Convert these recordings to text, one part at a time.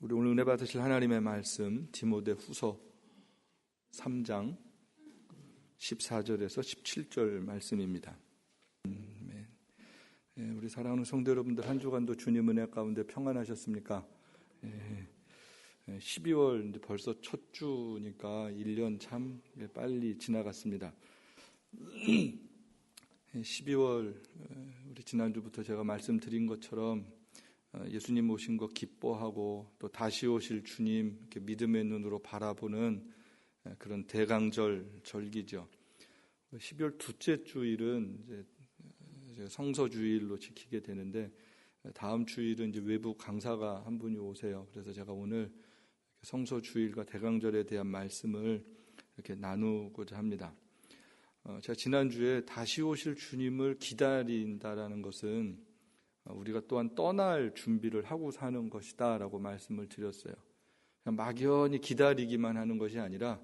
우리 오늘 은혜 받으실 하나님의 말씀 디모데후서 3장 14절에서 17절 말씀입니다. 우리 사랑하는 성도 여러분들, 한 주간도 주님 은혜 가운데 평안하셨습니까? 12월 벌써 첫 주니까 1년 참 빨리 지나갔습니다. 12월 우리 지난주부터 제가 말씀드린 것처럼 예수님 오신 거 기뻐하고 또 다시 오실 주님 이렇게 믿음의 눈으로 바라보는 그런 대강절 절기죠. 12월 둘째 주일은 이제 성서주일로 지키게 되는데, 다음 주일은 이제 외부 강사가 한 분이 오세요. 그래서 제가 오늘 성서주일과 대강절에 대한 말씀을 이렇게 나누고자 합니다. 제가 지난주에 다시 오실 주님을 기다린다라는 것은 우리가 또한 떠날 준비를 하고 사는 것이다 라고 말씀을 드렸어요. 그냥 막연히 기다리기만 하는 것이 아니라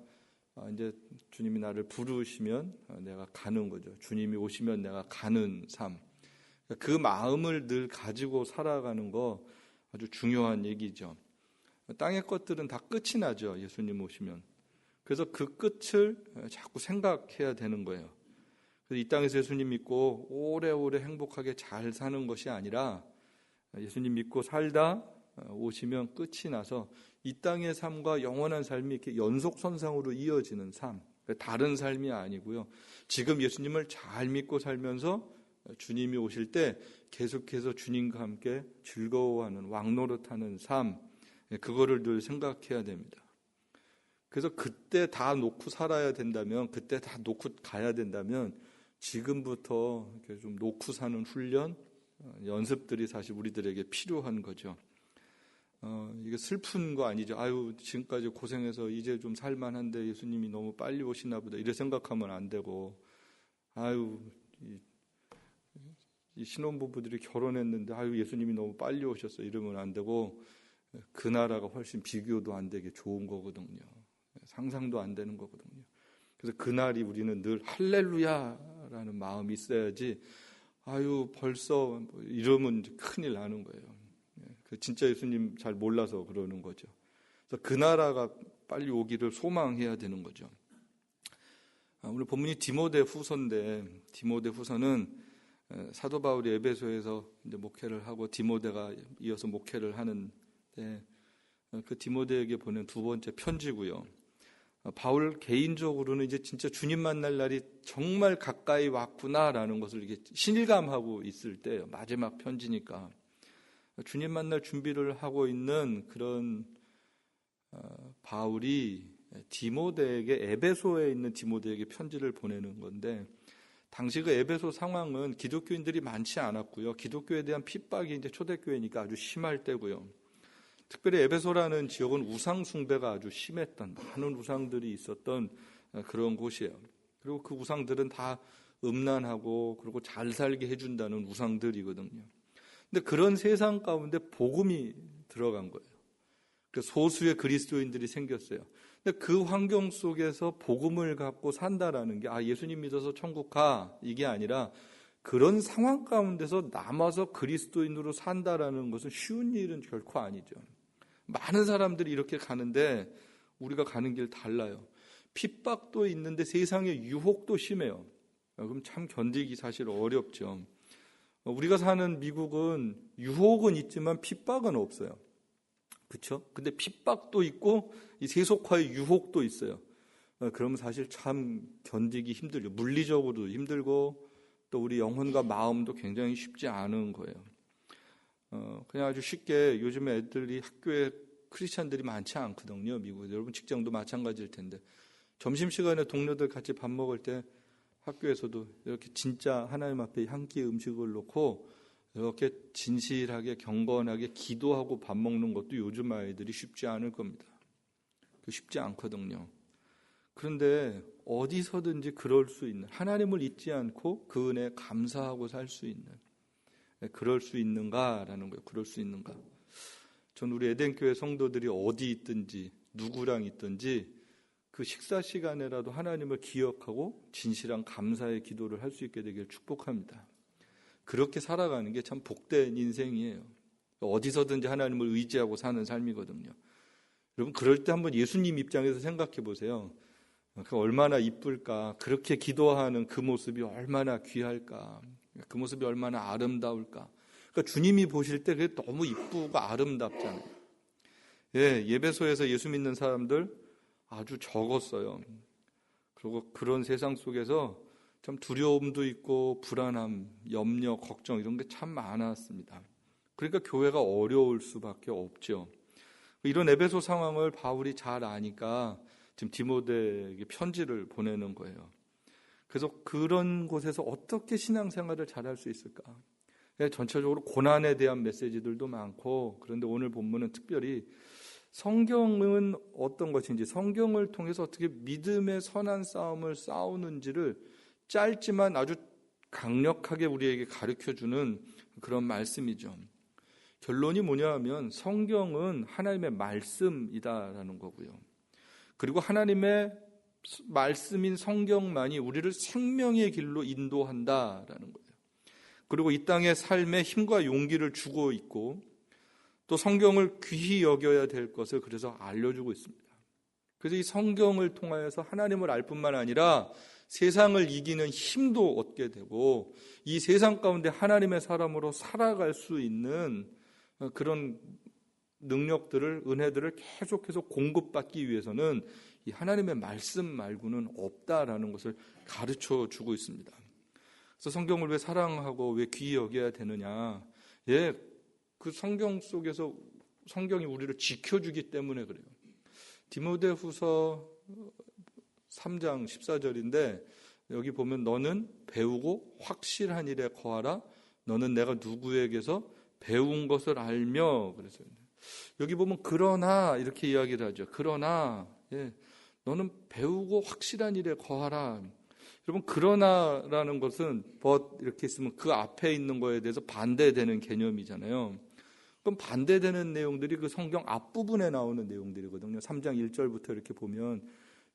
이제 주님이 나를 부르시면 내가 가는 거죠. 주님이 오시면 내가 가는 삶. 그 마음을 늘 가지고 살아가는 거 아주 중요한 얘기죠. 땅의 것들은 다 끝이 나죠. 예수님 오시면. 그래서 그 끝을 자꾸 생각해야 되는 거예요. 이 땅에서 예수님 믿고 오래오래 행복하게 잘 사는 것이 아니라 예수님 믿고 살다 오시면 끝이 나서 이 땅의 삶과 영원한 삶이 이렇게 연속선상으로 이어지는 삶, 다른 삶이 아니고요. 지금 예수님을 잘 믿고 살면서 주님이 오실 때 계속해서 주님과 함께 즐거워하는 왕노릇하는 삶, 그거를 늘 생각해야 됩니다. 그래서 그때 다 놓고 살아야 된다면, 그때 다 놓고 가야 된다면 지금부터 이렇게 좀 놓고 사는 훈련, 연습들이 사실 우리들에게 필요한 거죠. 이게 슬픈 거 아니죠. 아유, 지금까지 고생해서 이제 좀 살만한데 예수님이 너무 빨리 오시나 보다, 이래 생각하면 안 되고, 아유, 이 신혼부부들이 결혼했는데 아유, 예수님이 너무 빨리 오셨어, 이러면 안 되고, 그 나라가 훨씬 비교도 안 되게 좋은 거거든요. 상상도 안 되는 거거든요. 그래서 그날이 우리는 늘 할렐루야라는 마음이 있어야지, 아유 벌써 이러면 큰일 나는 거예요. 진짜 예수님 잘 몰라서 그러는 거죠. 그래서 그 나라가 빨리 오기를 소망해야 되는 거죠. 오늘 본문이 디모데후서인데, 디모데후서는 사도 바울이 에베소에서 이제 목회를 하고 디모데가 이어서 목회를 하는데, 그 디모데에게 보낸 두 번째 편지고요. 바울 개인적으로는 이제 진짜 주님 만날 날이 정말 가까이 왔구나라는 것을 이렇게 실감하고 있을 때예요. 마지막 편지니까 주님 만날 준비를 하고 있는 그런 바울이 디모데에게, 에베소에 있는 디모데에게 편지를 보내는 건데, 당시 그 에베소 상황은 기독교인들이 많지 않았고요. 기독교에 대한 핍박이 이제 초대교회니까 아주 심할 때고요. 특별히 에베소라는 지역은 우상 숭배가 아주 심했던, 많은 우상들이 있었던 그런 곳이에요. 그리고 그 우상들은 다 음란하고 그리고 잘 살게 해준다는 우상들이거든요. 근데 그런 세상 가운데 복음이 들어간 거예요. 그래서 소수의 그리스도인들이 생겼어요. 근데 그 환경 속에서 복음을 갖고 산다라는 게, 예수님 믿어서 천국 가, 이게 아니라 그런 상황 가운데서 남아서 그리스도인으로 산다라는 것은 쉬운 일은 결코 아니죠. 많은 사람들이 이렇게 가는데 우리가 가는 길 달라요. 핍박도 있는데 세상의 유혹도 심해요. 그럼 참 견디기 사실 어렵죠. 우리가 사는 미국은 유혹은 있지만 핍박은 없어요. 그렇죠? 근데 핍박도 있고 이 세속화의 유혹도 있어요. 그러면 사실 참 견디기 힘들죠. 물리적으로도 힘들고 또 우리 영혼과 마음도 굉장히 쉽지 않은 거예요. 그냥 아주 쉽게, 요즘에 애들이 학교에 크리스찬들이 많지 않거든요, 미국에. 여러분 직장도 마찬가지일 텐데, 점심시간에 동료들 같이 밥 먹을 때 학교에서도 이렇게 진짜 하나님 앞에 한 끼 음식을 놓고 이렇게 진실하게 경건하게 기도하고 밥 먹는 것도 요즘 아이들이 쉽지 않을 겁니다. 쉽지 않거든요. 그런데 어디서든지 그럴 수 있는, 하나님을 잊지 않고 그 은혜에 감사하고 살 수 있는, 그럴 수 있는가라는 거예요. 그럴 수 있는가. 전 우리 에덴교회 성도들이 어디 있든지 누구랑 있든지 그 식사 시간에라도 하나님을 기억하고 진실한 감사의 기도를 할 수 있게 되길 축복합니다. 그렇게 살아가는 게 참 복된 인생이에요. 어디서든지 하나님을 의지하고 사는 삶이거든요. 여러분 그럴 때 한번 예수님 입장에서 생각해 보세요. 그 얼마나 이쁠까? 그렇게 기도하는 그 모습이 얼마나 귀할까? 그 모습이 얼마나 아름다울까? 그러니까 주님이 보실 때 그게 너무 이쁘고 아름답잖아요. 예배소에서 예수 믿는 사람들 아주 적었어요. 그리고 그런 세상 속에서 참 두려움도 있고 불안함, 염려, 걱정 이런 게 참 많았습니다. 그러니까 교회가 어려울 수밖에 없죠. 이런 에베소 상황을 바울이 잘 아니까 지금 디모데에게 편지를 보내는 거예요. 그래서 그런 곳에서 어떻게 신앙생활을 잘할 수 있을까? 전체적으로 고난에 대한 메시지들도 많고, 그런데 오늘 본문은 특별히 성경은 어떤 것인지, 성경을 통해서 어떻게 믿음의 선한 싸움을 싸우는지를 짧지만 아주 강력하게 우리에게 가르쳐주는 그런 말씀이죠. 결론이 뭐냐 하면 성경은 하나님의 말씀이다라는 거고요. 그리고 하나님의 말씀인 성경만이 우리를 생명의 길로 인도한다라는 거예요. 그리고 이 땅의 삶에 힘과 용기를 주고 있고 또 성경을 귀히 여겨야 될 것을 그래서 알려주고 있습니다. 그래서 이 성경을 통하여서 하나님을 알 뿐만 아니라 세상을 이기는 힘도 얻게 되고 이 세상 가운데 하나님의 사람으로 살아갈 수 있는 그런 능력들을, 은혜들을 계속해서 공급받기 위해서는 이 하나님의 말씀 말고는 없다라는 것을 가르쳐 주고 있습니다. 그래서 성경을 왜 사랑하고 왜 귀히 여겨야 되느냐? 그 성경 속에서 성경이 우리를 지켜주기 때문에 그래요. 디모데후서 3장 14절인데 여기 보면 너는 배우고 확실한 일에 거하라. 너는 내가 누구에게서 배운 것을 알며 그래서 여기 보면 그러나 이렇게 이야기를 하죠. 그러나 너는 배우고 확실한 일에 거하라. 여러분 그러나라는 것은 but 이렇게 있으면 그 앞에 있는 거에 대해서 반대되는 개념이잖아요. 그럼 반대되는 내용들이 그 성경 앞부분에 나오는 내용들이거든요. 3장 1절부터 이렇게 보면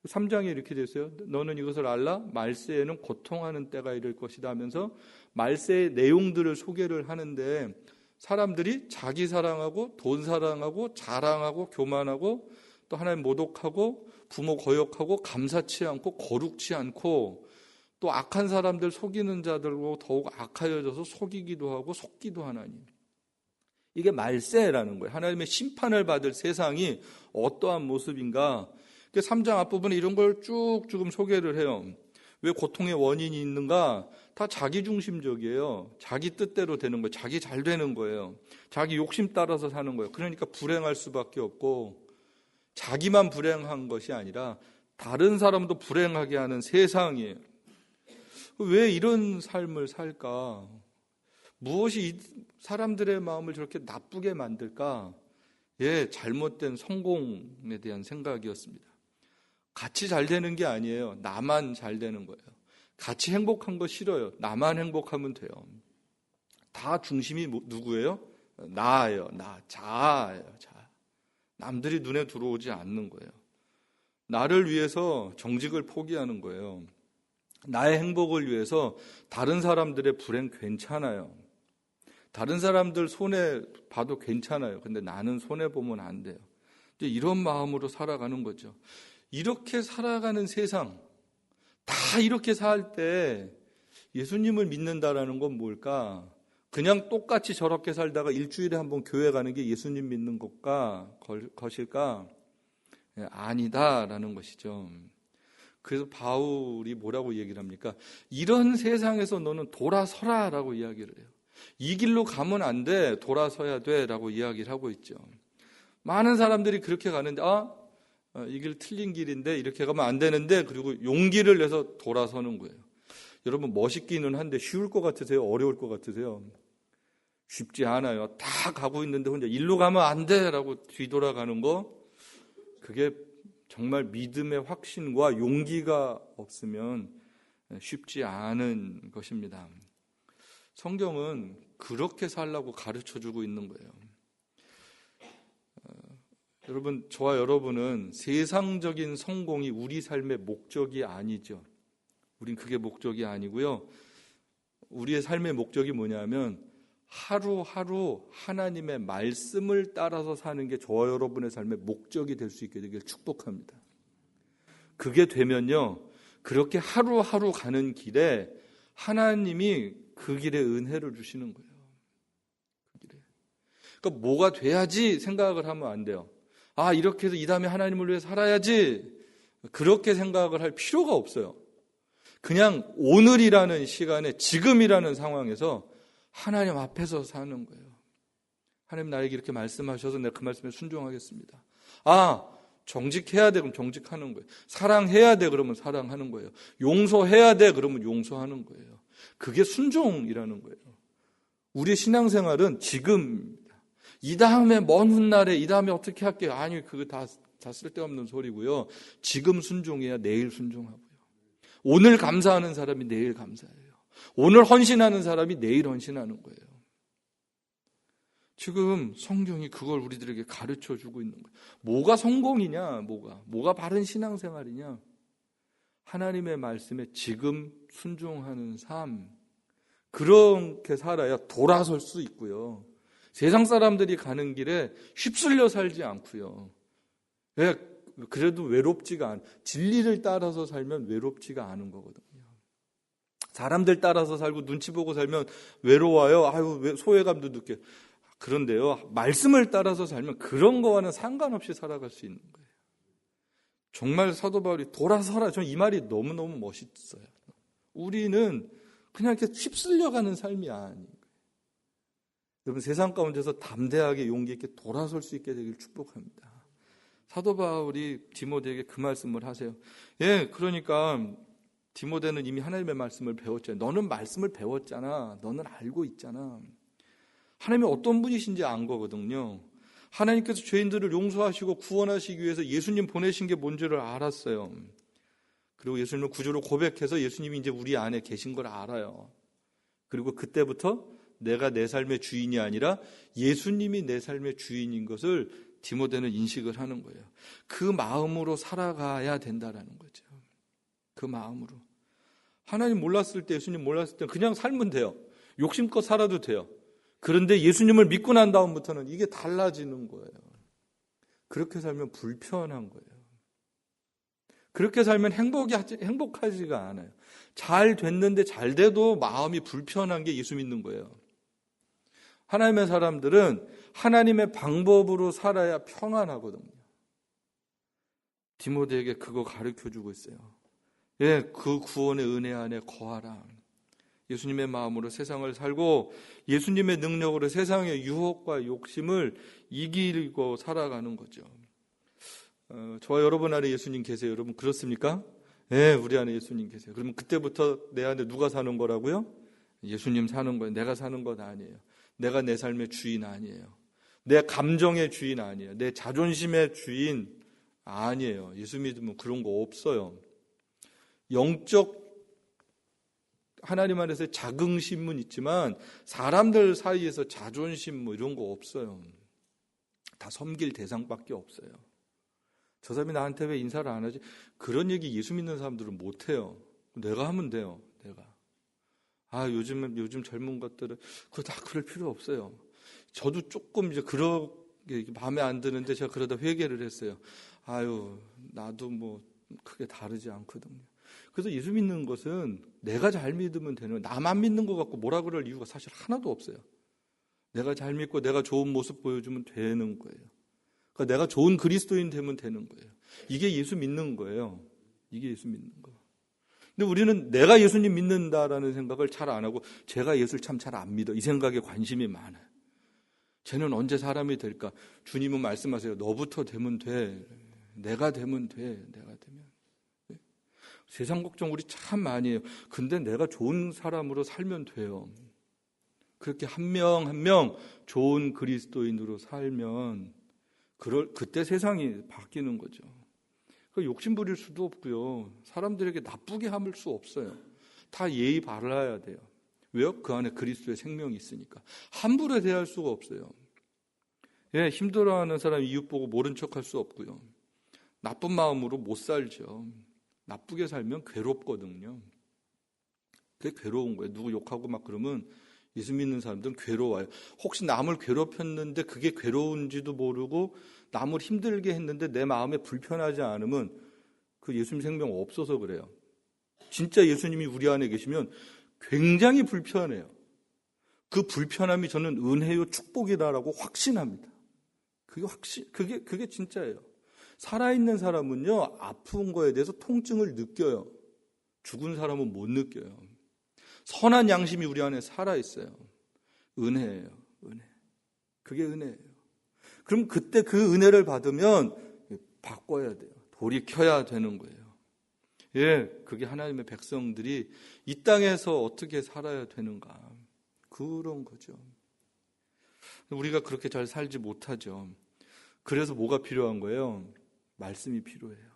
3장에 이렇게 되어 있어요. 너는 이것을 알라. 말세에는 고통하는 때가 이를 것이다 하면서 말세의 내용들을 소개를 하는데 사람들이 자기 사랑하고 돈 사랑하고 자랑하고 교만하고 또 하나님 모독하고 부모 거역하고 감사치 않고 거룩치 않고 또 악한 사람들 속이는 자들로 더욱 악하여져서 속이기도 하고 속기도 하나니 이게 말세라는 거예요. 하나님의 심판을 받을 세상이 어떠한 모습인가. 3장 앞부분에 이런 걸 쭉 지금 소개를 해요. 왜 고통의 원인이 있는가? 다 자기중심적이에요. 자기 뜻대로 되는 거예요. 자기 잘 되는 거예요. 자기 욕심 따라서 사는 거예요. 그러니까 불행할 수밖에 없고 자기만 불행한 것이 아니라 다른 사람도 불행하게 하는 세상이에요. 왜 이런 삶을 살까? 무엇이 사람들의 마음을 저렇게 나쁘게 만들까? 잘못된 성공에 대한 생각이었습니다. 같이 잘 되는 게 아니에요. 나만 잘 되는 거예요. 같이 행복한 거 싫어요. 나만 행복하면 돼요. 다 중심이 누구예요? 나예요. 자아예요. 자. 남들이 눈에 들어오지 않는 거예요. 나를 위해서 정직을 포기하는 거예요. 나의 행복을 위해서 다른 사람들의 불행 괜찮아요. 다른 사람들 손해 봐도 괜찮아요. 근데 나는 손해 보면 안 돼요. 이런 마음으로 살아가는 거죠. 이렇게 살아가는 세상, 다 이렇게 살 때 예수님을 믿는다라는 건 뭘까? 그냥 똑같이 저렇게 살다가 일주일에 한 번 교회 가는 게 예수님 믿는 것일까? 아니다라는 것이죠. 그래서 바울이 뭐라고 얘기를 합니까? 이런 세상에서 너는 돌아서라라고 이야기를 해요. 이 길로 가면 안 돼. 돌아서야 돼라고 이야기를 하고 있죠. 많은 사람들이 그렇게 가는데 이 길 틀린 길인데 이렇게 가면 안 되는데 그리고 용기를 내서 돌아서는 거예요. 여러분 멋있기는 한데 쉬울 것 같으세요? 어려울 것 같으세요? 쉽지 않아요. 다 가고 있는데 혼자 일로 가면 안 돼라고 뒤돌아가는 거 그게 정말 믿음의 확신과 용기가 없으면 쉽지 않은 것입니다. 성경은 그렇게 살라고 가르쳐주고 있는 거예요. 여러분, 저와 여러분은 세상적인 성공이 우리 삶의 목적이 아니죠. 우린 그게 목적이 아니고요. 우리의 삶의 목적이 뭐냐면 하루하루 하나님의 말씀을 따라서 사는 게 저와 여러분의 삶의 목적이 될 수 있게 되길 축복합니다. 그게 되면요, 그렇게 하루하루 가는 길에 하나님이 그 길에 은혜를 주시는 거예요. 그 길에. 그러니까 뭐가 돼야지 생각을 하면 안 돼요. 아, 이렇게 해서 이 다음에 하나님을 위해 살아야지, 그렇게 생각을 할 필요가 없어요. 그냥 오늘이라는 시간에, 지금이라는 상황에서 하나님 앞에서 사는 거예요. 하나님 나에게 이렇게 말씀하셔서 내가 그 말씀에 순종하겠습니다. 아, 정직해야 돼, 그럼 정직하는 거예요. 사랑해야 돼, 그러면 사랑하는 거예요. 용서해야 돼, 그러면 용서하는 거예요. 그게 순종이라는 거예요. 우리의 신앙생활은 지금입니다. 이 다음에 먼 훗날에 이 다음에 어떻게 할게요? 아니, 그거 다 쓸데없는 소리고요. 지금 순종해야 내일 순종하고요. 오늘 감사하는 사람이 내일 감사해요. 오늘 헌신하는 사람이 내일 헌신하는 거예요. 지금 성경이 그걸 우리들에게 가르쳐 주고 있는 거예요. 뭐가 성공이냐, 뭐가 바른 신앙생활이냐? 하나님의 말씀에 지금 순종하는 삶, 그렇게 살아야 돌아설 수 있고요. 세상 사람들이 가는 길에 휩쓸려 살지 않고요. 그래도 외롭지가 않아. 진리를 따라서 살면 외롭지가 않은 거거든요. 사람들 따라서 살고 눈치 보고 살면 외로워요. 아유, 소외감도 느껴요. 그런데요, 말씀을 따라서 살면 그런 거와는 상관없이 살아갈 수 있는 거예요. 정말 사도 바울이 돌아서라, 저는 이 말이 너무너무 멋있어요. 우리는 그냥 이렇게 휩쓸려가는 삶이 아닌 거예요. 여러분, 세상 가운데서 담대하게 용기 있게 돌아설 수 있게 되길 축복합니다. 사도 바울이 디모데에게 그 말씀을 하세요. 그러니까 디모데는 이미 하나님의 말씀을 배웠잖아요. 너는 말씀을 배웠잖아. 너는 알고 있잖아. 하나님이 어떤 분이신지 안 거거든요. 하나님께서 죄인들을 용서하시고 구원하시기 위해서 예수님 보내신 게 뭔지를 알았어요. 그리고 예수님을 구주로 고백해서 예수님이 이제 우리 안에 계신 걸 알아요. 그리고 그때부터 내가 내 삶의 주인이 아니라 예수님이 내 삶의 주인인 것을 디모데는 인식을 하는 거예요. 그 마음으로 살아가야 된다라는 거죠. 그 마음으로. 하나님 몰랐을 때, 예수님 몰랐을 때 그냥 살면 돼요. 욕심껏 살아도 돼요. 그런데 예수님을 믿고 난 다음부터는 이게 달라지는 거예요. 그렇게 살면 불편한 거예요. 그렇게 살면 행복하지가 않아요. 잘 됐는데 잘 돼도 마음이 불편한 게 예수 믿는 거예요. 하나님의 사람들은 하나님의 방법으로 살아야 평안하거든요. 디모데에게 그거 가르쳐주고 있어요. 그 구원의 은혜 안에 거하라. 예수님의 마음으로 세상을 살고 예수님의 능력으로 세상의 유혹과 욕심을 이기고 살아가는 거죠. 저와 여러분 안에 예수님 계세요. 여러분 그렇습니까? 우리 안에 예수님 계세요. 그러면 그때부터 내 안에 누가 사는 거라고요? 예수님 사는 거예요. 내가 사는 것 아니에요. 내가 내 삶의 주인 아니에요. 내 감정의 주인 아니에요. 내 자존심의 주인 아니에요. 예수 믿으면 그런 거 없어요. 영적 하나님 안에서 자긍심은 있지만 사람들 사이에서 자존심 이런 거 없어요. 다 섬길 대상밖에 없어요. 저 사람이 나한테 왜 인사를 안 하지? 그런 얘기 예수 믿는 사람들은 못 해요. 내가 하면 돼요. 내가. 요즘 젊은 것들은 그거 다 그럴 필요 없어요. 저도 조금 이제 그렇게 마음에 안 드는데 제가 그러다 회개를 했어요. 나도 뭐 크게 다르지 않거든요. 그래서 예수 믿는 것은 내가 잘 믿으면 되는, 나만 믿는 것 같고 뭐라 그럴 이유가 사실 하나도 없어요. 내가 잘 믿고 내가 좋은 모습 보여주면 되는 거예요. 그러니까 내가 좋은 그리스도인 되면 되는 거예요. 이게 예수 믿는 거예요. 이게 예수 믿는 거. 근데 우리는 내가 예수님 믿는다라는 생각을 잘 안 하고 제가 예수를 참 잘 안 믿어. 이 생각에 관심이 많아요. 쟤는 언제 사람이 될까? 주님은 말씀하세요. 너부터 되면 돼. 내가 되면 돼. 내가 되면. 세상 걱정 우리 참 많이 해요. 근데 내가 좋은 사람으로 살면 돼요. 그렇게 한 명 한 명 좋은 그리스도인으로 살면 그때 세상이 바뀌는 거죠. 욕심 부릴 수도 없고요. 사람들에게 나쁘게 함을 수 없어요. 다 예의 바라야 돼요. 왜요? 그 안에 그리스도의 생명이 있으니까. 함부로 대할 수가 없어요. 힘들어하는 사람 이웃 보고 모른 척할 수 없고요. 나쁜 마음으로 못 살죠. 나쁘게 살면 괴롭거든요. 그게 괴로운 거예요. 누구 욕하고 막 그러면 예수 믿는 사람들은 괴로워요. 혹시 남을 괴롭혔는데 그게 괴로운지도 모르고 남을 힘들게 했는데 내 마음에 불편하지 않으면 그 예수님 생명 없어서 그래요. 진짜 예수님이 우리 안에 계시면 굉장히 불편해요. 그 불편함이 저는 은혜요 축복이다라고 확신합니다. 그게 진짜예요. 살아있는 사람은요, 아픈 거에 대해서 통증을 느껴요. 죽은 사람은 못 느껴요. 선한 양심이 우리 안에 살아있어요. 은혜예요, 은혜. 그게 은혜예요. 그럼 그때 그 은혜를 받으면 바꿔야 돼요. 돌이켜야 되는 거예요. 예, 그게 하나님의 백성들이 이 땅에서 어떻게 살아야 되는가. 그런 거죠. 우리가 그렇게 잘 살지 못하죠. 그래서 뭐가 필요한 거예요? 말씀이 필요해요.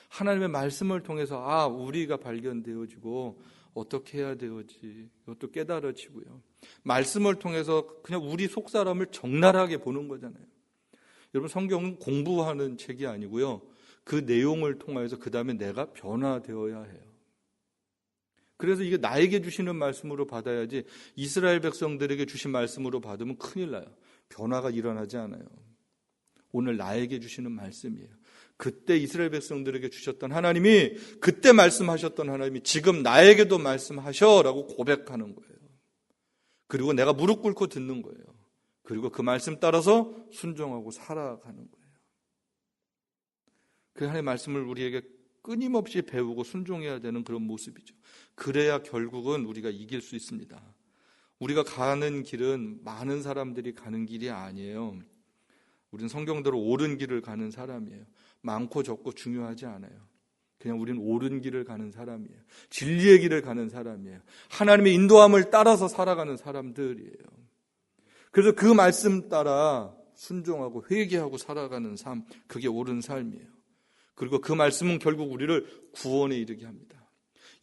하나님의 말씀을 통해서 우리가 발견되어지고 어떻게 해야 되지 이것도 깨달아지고요. 말씀을 통해서 그냥 우리 속사람을 적나라하게 보는 거잖아요. 여러분, 성경은 공부하는 책이 아니고요. 그 내용을 통해서 그 다음에 내가 변화되어야 해요. 그래서 이게 나에게 주시는 말씀으로 받아야지 이스라엘 백성들에게 주신 말씀으로 받으면 큰일 나요. 변화가 일어나지 않아요. 오늘 나에게 주시는 말씀이에요. 그때 이스라엘 백성들에게 주셨던 하나님이, 그때 말씀하셨던 하나님이 지금 나에게도 말씀하셔라고 고백하는 거예요. 그리고 내가 무릎 꿇고 듣는 거예요. 그리고 그 말씀 따라서 순종하고 살아가는 거예요. 그 하나님의 말씀을 우리에게 끊임없이 배우고 순종해야 되는 그런 모습이죠. 그래야 결국은 우리가 이길 수 있습니다. 우리가 가는 길은 많은 사람들이 가는 길이 아니에요. 우리는 성경대로 옳은 길을 가는 사람이에요. 많고 적고 중요하지 않아요. 그냥 우리는 옳은 길을 가는 사람이에요. 진리의 길을 가는 사람이에요. 하나님의 인도함을 따라서 살아가는 사람들이에요. 그래서 그 말씀 따라 순종하고 회개하고 살아가는 삶, 그게 옳은 삶이에요. 그리고 그 말씀은 결국 우리를 구원에 이르게 합니다.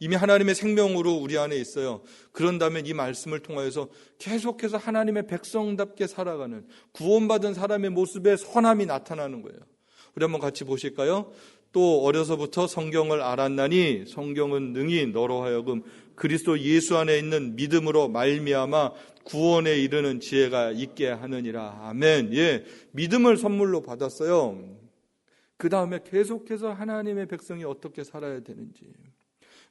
이미 하나님의 생명으로 우리 안에 있어요. 그런다면 이 말씀을 통하여서 계속해서 하나님의 백성답게 살아가는 구원받은 사람의 모습에 선함이 나타나는 거예요. 우리 한번 같이 보실까요? 또 어려서부터 성경을 알았나니 성경은 능히 너로 하여금 그리스도 예수 안에 있는 믿음으로 말미암아 구원에 이르는 지혜가 있게 하느니라. 아멘. 예, 믿음을 선물로 받았어요. 그 다음에 계속해서 하나님의 백성이 어떻게 살아야 되는지.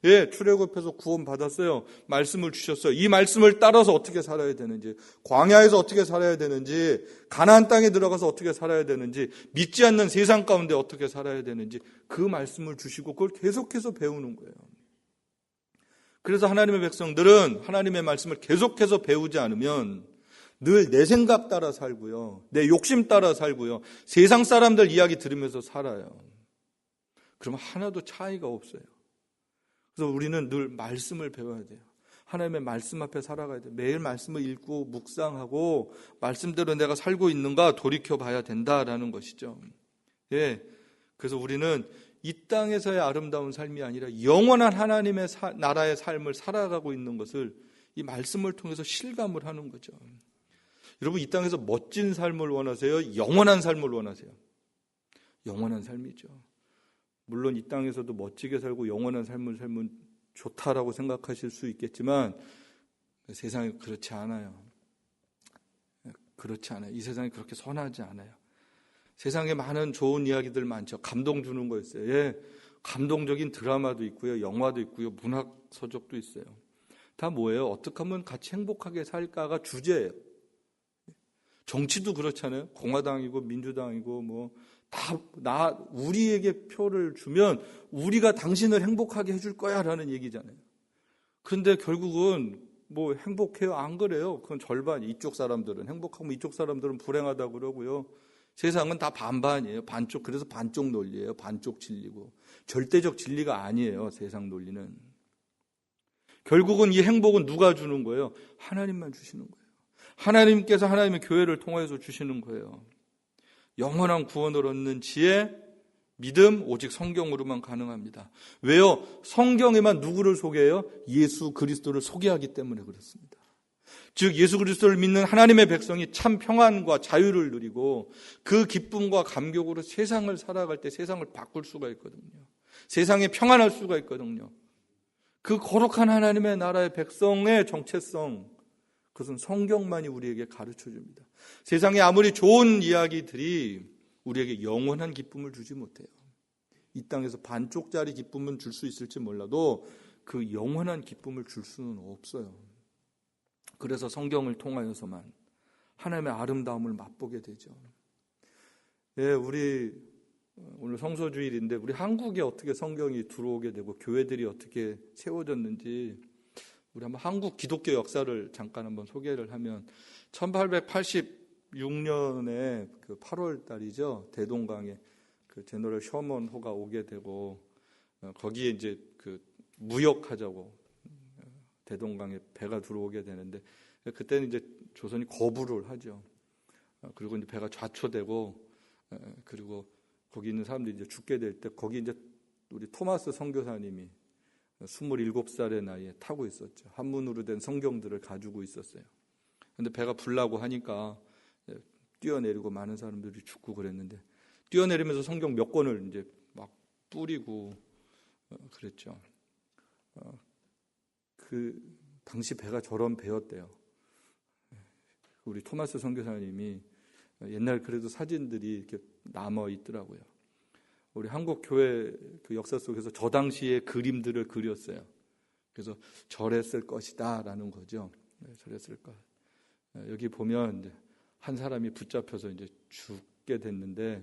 예, 출애굽해서 구원 받았어요. 말씀을 주셨어요. 이 말씀을 따라서 어떻게 살아야 되는지, 광야에서 어떻게 살아야 되는지, 가나안 땅에 들어가서 어떻게 살아야 되는지, 믿지 않는 세상 가운데 어떻게 살아야 되는지 그 말씀을 주시고 그걸 계속해서 배우는 거예요. 그래서 하나님의 백성들은 하나님의 말씀을 계속해서 배우지 않으면 늘 내 생각 따라 살고요, 내 욕심 따라 살고요, 세상 사람들 이야기 들으면서 살아요. 그러면 하나도 차이가 없어요. 그래서 우리는 늘 말씀을 배워야 돼요. 하나님의 말씀 앞에 살아가야 돼요. 매일 말씀을 읽고 묵상하고 말씀대로 내가 살고 있는가 돌이켜봐야 된다라는 것이죠. 예, 그래서 우리는 이 땅에서의 아름다운 삶이 아니라 영원한 하나님의 나라의 삶을 살아가고 있는 것을 이 말씀을 통해서 실감을 하는 거죠. 여러분, 이 땅에서 멋진 삶을 원하세요? 영원한 삶을 원하세요? 영원한 삶이죠. 물론 이 땅에서도 멋지게 살고 영원한 삶을 살면 좋다라고 생각하실 수 있겠지만 세상이 그렇지 않아요. 그렇지 않아요. 이 세상이 그렇게 선하지 않아요. 세상에 많은 좋은 이야기들 많죠. 감동 주는 거 있어요. 예, 감동적인 드라마도 있고요, 영화도 있고요, 문학 서적도 있어요. 다 뭐예요? 어떻게 하면 같이 행복하게 살까가 주제예요. 정치도 그렇잖아요. 공화당이고 민주당이고 우리에게 표를 주면 우리가 당신을 행복하게 해줄 거야 라는 얘기잖아요. 그런데 결국은 행복해요? 안 그래요. 그건 절반. 이쪽 사람들은 행복하고 이쪽 사람들은 불행하다고 그러고요. 세상은 다 반반이에요. 반쪽. 그래서 반쪽 논리예요. 반쪽 진리고. 절대적 진리가 아니에요. 세상 논리는. 결국은 이 행복은 누가 주는 거예요? 하나님만 주시는 거예요. 하나님께서 하나님의 교회를 통해서 주시는 거예요. 영원한 구원을 얻는 지혜, 믿음, 오직 성경으로만 가능합니다. 왜요? 성경에만 누구를 소개해요? 예수 그리스도를 소개하기 때문에 그렇습니다. 즉 예수 그리스도를 믿는 하나님의 백성이 참 평안과 자유를 누리고 그 기쁨과 감격으로 세상을 살아갈 때 세상을 바꿀 수가 있거든요. 세상에 평안할 수가 있거든요. 그 거룩한 하나님의 나라의 백성의 정체성, 그것은 성경만이 우리에게 가르쳐 줍니다. 세상에 아무리 좋은 이야기들이 우리에게 영원한 기쁨을 주지 못해요. 이 땅에서 반쪽짜리 기쁨은 줄 수 있을지 몰라도 그 영원한 기쁨을 줄 수는 없어요. 그래서 성경을 통하여서만 하나님의 아름다움을 맛보게 되죠. 예, 우리 오늘 성소주일인데 우리 한국에 어떻게 성경이 들어오게 되고 교회들이 어떻게 세워졌는지 우리 한번 한국 기독교 역사를 잠깐 한번 소개를 하면 1886년에 그 8월 달이죠. 대동강에 그 제너럴 셔먼호가 오게 되고 거기에 이제 그 무역하자고 대동강에 배가 들어오게 되는데 그때는 이제 조선이 거부를 하죠. 그리고 이제 배가 좌초되고 그리고 거기 있는 사람들이 이제 죽게 될 때 거기 이제 우리 토마스 선교사님이 27살의 나이에 타고 있었죠. 한문으로 된 성경들을 가지고 있었어요. 그런데 배가 불나고 하니까 뛰어내리고 많은 사람들이 죽고 그랬는데 뛰어내리면서 성경 몇 권을 이제 막 뿌리고 그랬죠. 그 당시 배가 저런 배였대요. 우리 토마스 선교사님이 옛날 그래도 사진들이 이렇게 남아 있더라고요. 우리 한국 교회 그 역사 속에서 저 당시의 그림들을 그렸어요. 그래서 저랬을 것이다라는 거죠. 네, 저랬을 것. 여기 보면 이제 한 사람이 붙잡혀서 이제 죽게 됐는데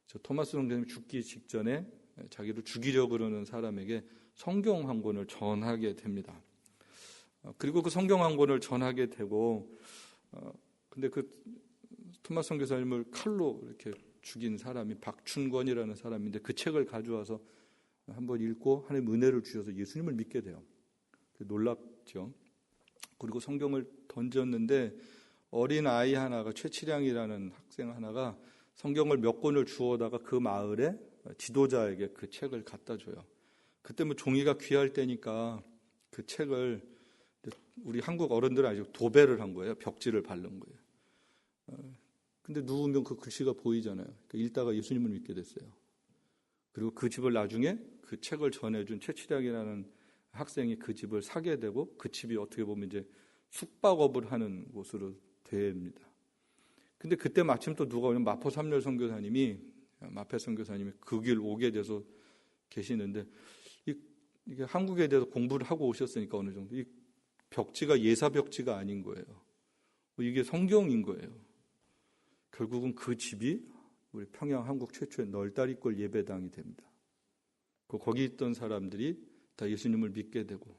저 토마스 선교사님이 죽기 직전에 자기를 죽이려고 그러는 사람에게 성경 한 권을 전하게 됩니다. 그리고 그 성경 한 권을 전하게 되고 근데 그 토마스 선교사님을 칼로 이렇게 죽인 사람이 박춘권이라는 사람인데 그 책을 가져와서 한번 읽고 하나님 은혜를 주셔서 예수님을 믿게 돼요. 놀랍죠. 그리고 성경을 던졌는데 어린 아이 하나가 최치량이라는 학생 하나가 성경을 몇 권을 주워다가 그 마을에 지도자에게 그 책을 갖다 줘요. 그때 뭐 종이가 귀할 때니까 그 책을 우리 한국 어른들은 아직 도배를 한 거예요. 벽지를 바른 거예요. 근데 누우면 그 글씨가 보이잖아요. 그러니까 읽다가 예수님을 믿게 됐어요. 그리고 그 집을 나중에 그 책을 전해준 최치량이라는 학생이 그 집을 사게 되고 그 집이 어떻게 보면 이제 숙박업을 하는 곳으로 됩니다. 근데 그때 마침 또 누가 오면 마포 삼열 선교사님이 마페 선교사님이 그 길 오게 돼서 계시는데 이게 한국에 대해서 공부를 하고 오셨으니까 어느 정도 이 벽지가 예사 벽지가 아닌 거예요. 이게 성경인 거예요. 결국은 그 집이 우리 평양 한국 최초의 널다리골 예배당이 됩니다. 거기 있던 사람들이 다 예수님을 믿게 되고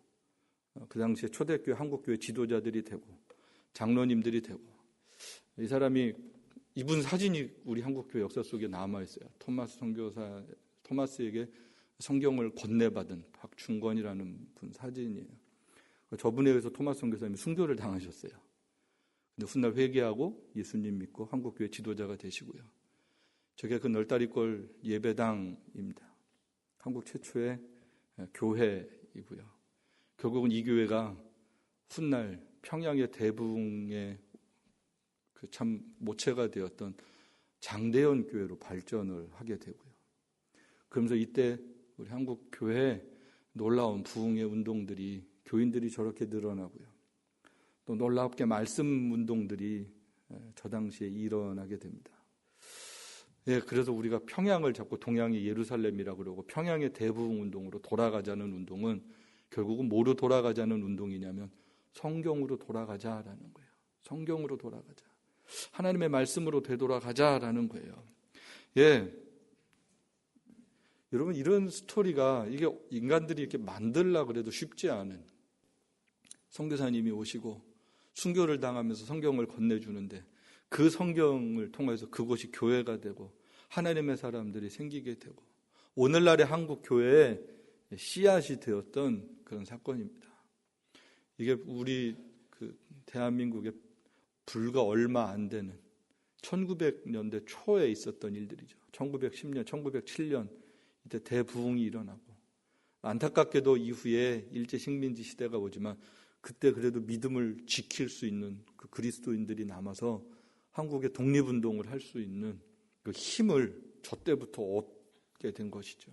그 당시에 초대교회 한국교회 지도자들이 되고 장로님들이 되고 이 사람이 이분 사진이 우리 한국교회 역사 속에 남아있어요. 토마스 선교사 토마스에게 성경을 건네받은 박충권이라는 분 사진이에요. 저분에 의해서 토마스 선교사님이 순교를 당하셨어요. 근데 훗날 회개하고 예수님 믿고 한국교회 지도자가 되시고요. 저게 그 널다리골 예배당입니다. 한국 최초의 교회이고요. 결국은 이 교회가 훗날 평양의 대붕의 그 참 모체가 되었던 장대현 교회로 발전을 하게 되고요. 그러면서 이때 우리 한국 교회에 놀라운 부흥의 운동들이 교인들이 저렇게 늘어나고요. 또 놀랍게 말씀 운동들이 저 당시에 일어나게 됩니다. 예, 그래서 우리가 평양을 자꾸 동양의 예루살렘이라고 그러고 평양의 대부흥 운동으로 돌아가자는 운동은 결국은 뭐로 돌아가자는 운동이냐면 성경으로 돌아가자라는 거예요. 성경으로 돌아가자. 하나님의 말씀으로 되돌아가자라는 거예요. 예, 여러분 이런 스토리가 이게 인간들이 이렇게 만들려고 그래도 쉽지 않은 선교사님이 오시고 순교를 당하면서 성경을 건네주는데 그 성경을 통해서 그곳이 교회가 되고 하나님의 사람들이 생기게 되고 오늘날의 한국 교회의 씨앗이 되었던 그런 사건입니다. 이게 우리 그 대한민국의 불과 얼마 안 되는 1900년대 초에 있었던 일들이죠. 1910년, 1907년 이때 대부흥이 일어나고 안타깝게도 이후에 일제 식민지 시대가 오지만 그때 그래도 믿음을 지킬 수 있는 그 그리스도인들이 남아서 한국의 독립운동을 할 수 있는 그 힘을 저 때부터 얻게 된 것이죠.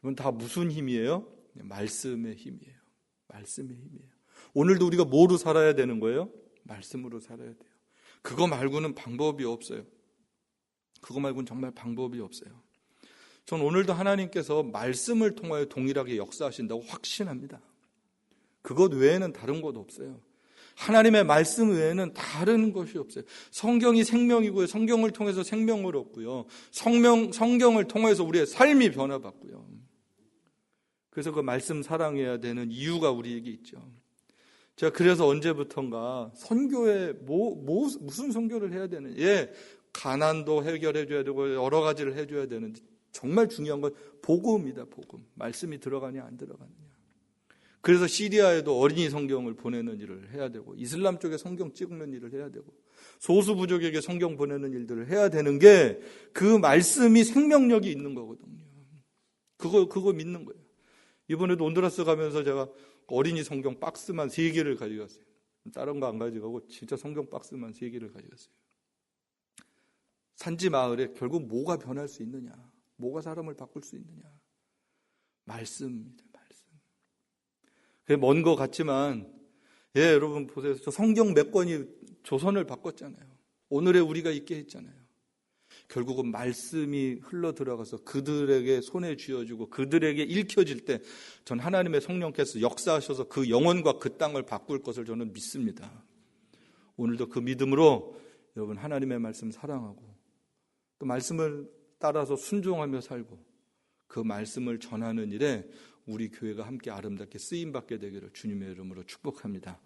이건 다 무슨 힘이에요? 말씀의 힘이에요. 말씀의 힘이에요. 오늘도 우리가 뭐로 살아야 되는 거예요? 말씀으로 살아야 돼요. 그거 말고는 방법이 없어요. 그거 말고는 정말 방법이 없어요. 전 오늘도 하나님께서 말씀을 통하여 동일하게 역사하신다고 확신합니다. 그것 외에는 다른 것 없어요. 하나님의 말씀 외에는 다른 것이 없어요. 성경이 생명이고요. 성경을 통해서 생명을 얻고요. 성경을 통해서 우리의 삶이 변화받고요. 그래서 그 말씀 사랑해야 되는 이유가 우리에게 있죠. 제가 그래서 언제부턴가 선교에 무슨 선교를 해야 되는, 가난도 해결해 줘야 되고 여러 가지를 해줘야 되는데 정말 중요한 건 복음입니다. 복음. 말씀이 들어가냐 안 들어가느냐. 그래서 시리아에도 어린이 성경을 보내는 일을 해야 되고, 이슬람 쪽에 성경 찍는 일을 해야 되고, 소수 부족에게 성경 보내는 일들을 해야 되는 게 그 말씀이 생명력이 있는 거거든요. 그거 믿는 거예요. 이번에도 온두라스 가면서 제가 어린이 성경 박스만 3개를 가져갔어요. 다른 거 안 가져가고 진짜 성경 박스만 3개를 가져갔어요. 산지 마을에 결국 뭐가 변할 수 있느냐? 뭐가 사람을 바꿀 수 있느냐? 말씀입니다. 말씀. 그게 먼 거 같지만, 여러분 보세요. 저 성경 몇 권이 조선을 바꿨잖아요. 오늘의 우리가 있게 했잖아요. 결국은 말씀이 흘러 들어가서 그들에게 손에 쥐어주고 그들에게 읽혀질 때 전 하나님의 성령께서 역사하셔서 그 영혼과 그 땅을 바꿀 것을 저는 믿습니다. 오늘도 그 믿음으로 여러분 하나님의 말씀 사랑하고 또 말씀을 따라서 순종하며 살고 그 말씀을 전하는 일에 우리 교회가 함께 아름답게 쓰임받게 되기를 주님의 이름으로 축복합니다.